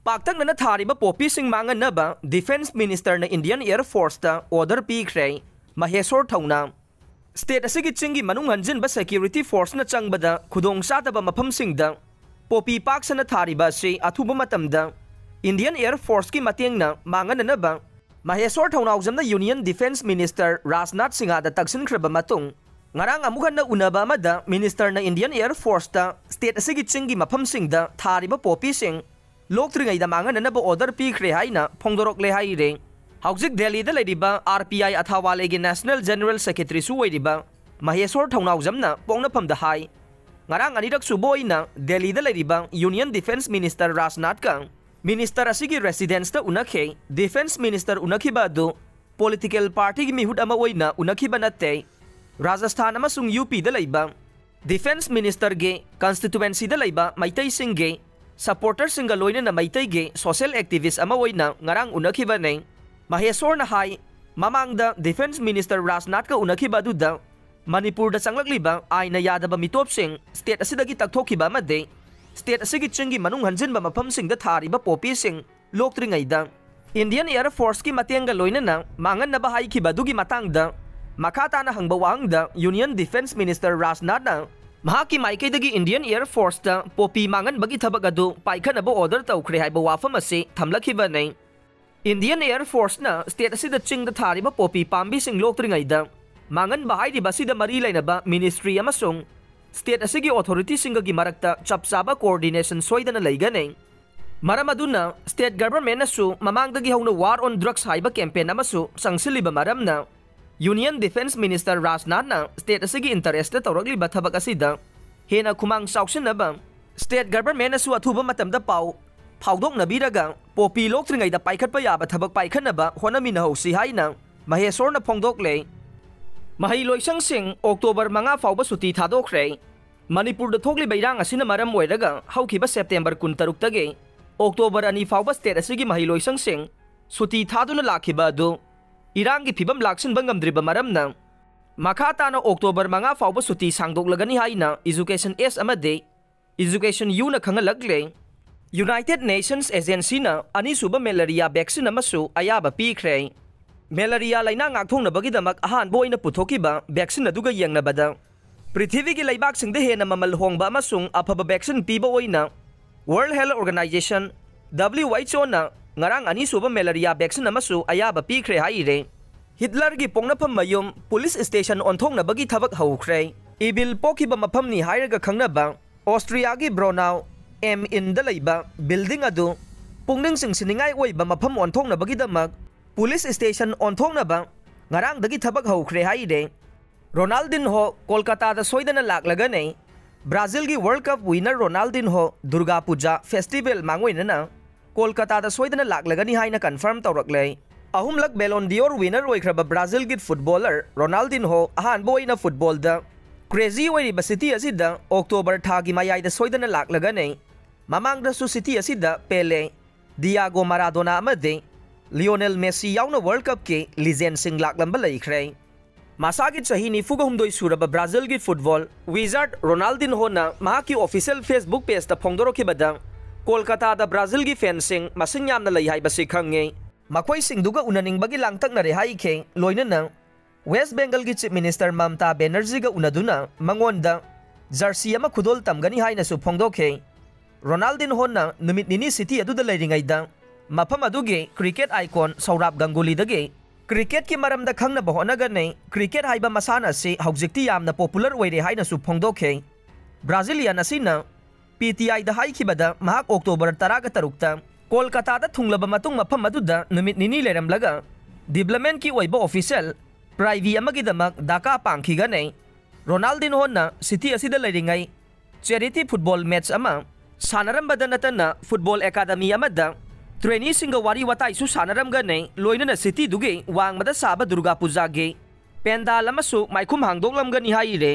पाक्तंगना थारिबा पोपीसिंग मांगनबा defence minister ने Indian air force ता order पीख्रे Maheshwar थौना state असिगी चिंगी मनुंग हंजिनबा सिक्योरिटी फोर्स न चंगबदा खुदोंग चादबा मफमसिंगदा पोपी पाक्सना थारिबा से अथुबा मतमदा इंडियन एयर फोर्स की मतेंगना मांगननबा महेश्वर थौनाउजमना यूनियन डिफेंस मिनिस्टर राजनाथ सिंहादा तक्सिनख्रबा मतुंग ngarang amukan na unaba amada minister na Indian Air Force ta state asigi chingi mafamsingda thariba popi sing loktringai da mangan na ba order pikre haina phongdorok le hai re haujik Delhi da lediba RPI athawale gi National General Secretary su wediba Maheshwar Thaunaujamna pongna phamda hai ngarang anirak suboina Delhi da lediba Union Defense Minister Rajnath ka minister asigi residence ta unakhe defense minister unakhiba do political party gi mihut ama oina unakhiba natte Rajasthan amasung UP da laiba Defense Minister ge constituency da laiba maitai sing ge supporter singa loina na maitai ge social activist ama oina ngarang unakhiba nei Maheshwar na hai mamang da Defense Minister Rajnath ka unakhiba du da Manipur da changlakliba aina yadaba mitop sing state asidagi takthokiba made state asigi chingi manung hanjinba mafam sing da thariba popi sing loktringai da Indian Air Force ki matenga loina na mangan na ba hai khiba du gi matang da Makata na hangbawang da Union Defense Minister Rajnath na mahaki maikay dagi Indian Air Force da popi mangan bagi thabag adu paikhan abo order tawkhre haiba wafam ase thamlakhiba nei Indian Air Force na state asida ching da thariba popi pambi sing loktringai da mangan bahai di basida mari lainaba ministry amasung state asigi authority singa gi marakta chapsaba coordination soidana leiga nei maram aduna state government na su mamang dagi hauna war on drugs haiba campaign amasu sangsiliba maram na Union Defense Minister Rajnath na state asigi interest tawragli ba thabak asida hena khumang sauksinaba state government asu athuba matamda pau phaudok nabiraga popi loktringai da paikhatpa yaba thabak paikhanaba honamina hosi haina Maheshwar na phongdok le mahai loisang sing October 5 fauba suti thadokre Manipur da thokli bairang asina maram oiraga haukiba September 13 tage October 2 fauba state asigi mahai loisang sing suti thaduna lakhiba du Irangi phibam laksin bangamdriba maramna makata na October 5 fauba suti sangdoklagani haina education S amade education U na khangalagle United Nations Agency na ani suba malaria vaccine amasu ayaba pikre malaria laina ngakthong na bagidamak ahan boina puthokiba vaccine aduga yengnabada prithvi gi laibak singde hena mamal hongba amasung aphaba vaccine piba oina World Health Organization WHO na ngarang ani suba malaria vaccine amasu ayaba pikre haire Hitler gi pongnapam mayum police station onthong na bagi thabak haukhre ibil pokiba mafam ni hairaga khangnaba Austria gi Braunau M in da leiba building adu pungning singsiningai oiba mafam onthong na bagi damak police station onthong na ba ngarang dagi thabak haukhre haire Ronaldinho Kolkata da soidana laklaga nei Brazil gi World Cup winner Ronaldinho Durga Puja festival mangoina na Kolkata da soidana laklagani haina confirm tawrakle ahumlak Ballon d'Or winner oikraba Brazil git footballer Ronaldinho ahan boina football da crazy oiri ba city asida October thagi mayai da soidana laklaga nei mamang da su city asida Pele Diego Maradona amade Lionel Messi yauna World Cup ke legend sing laklamba laikhre masagi chahi ni fuga humdoi suraba Brazil git football wizard Ronaldinho na mahaki official Facebook page ta phongdoro khibada Kolkata da Brazil gi fencing masing yamna lai hai basi khange makhoi singduga unaning bagi langtak na rehai khe loina na West Bengal gi Chief Minister Mamta Banerjee ga unaduna mangonda jersey ama khudol tamgani haina su phongdokhe Ronaldinho na numit nini city adu da leiringai da mafam adu ge cricket icon Saurabh Ganguly da ge cricket ki maram da khangna bahona ga nei cricket haiba masana se haujikti yamna popular oire haina su phongdokhe Brazilian asina PTI da hai khibada mahak October 10 ga tarukta Kolkata da thunglaba matung mafam aduda numit nini leramlaga development ki oiba official private amagi damak daka pangkhiga nei Ronaldinho na city asida leiringai charity football match ama sanarambada natana football academy amada trainee singa wari watai su sanaramga nei loina na city duge wangmada saba Durga Puja ge pendal amasu maikhum hangdoklamga ni haire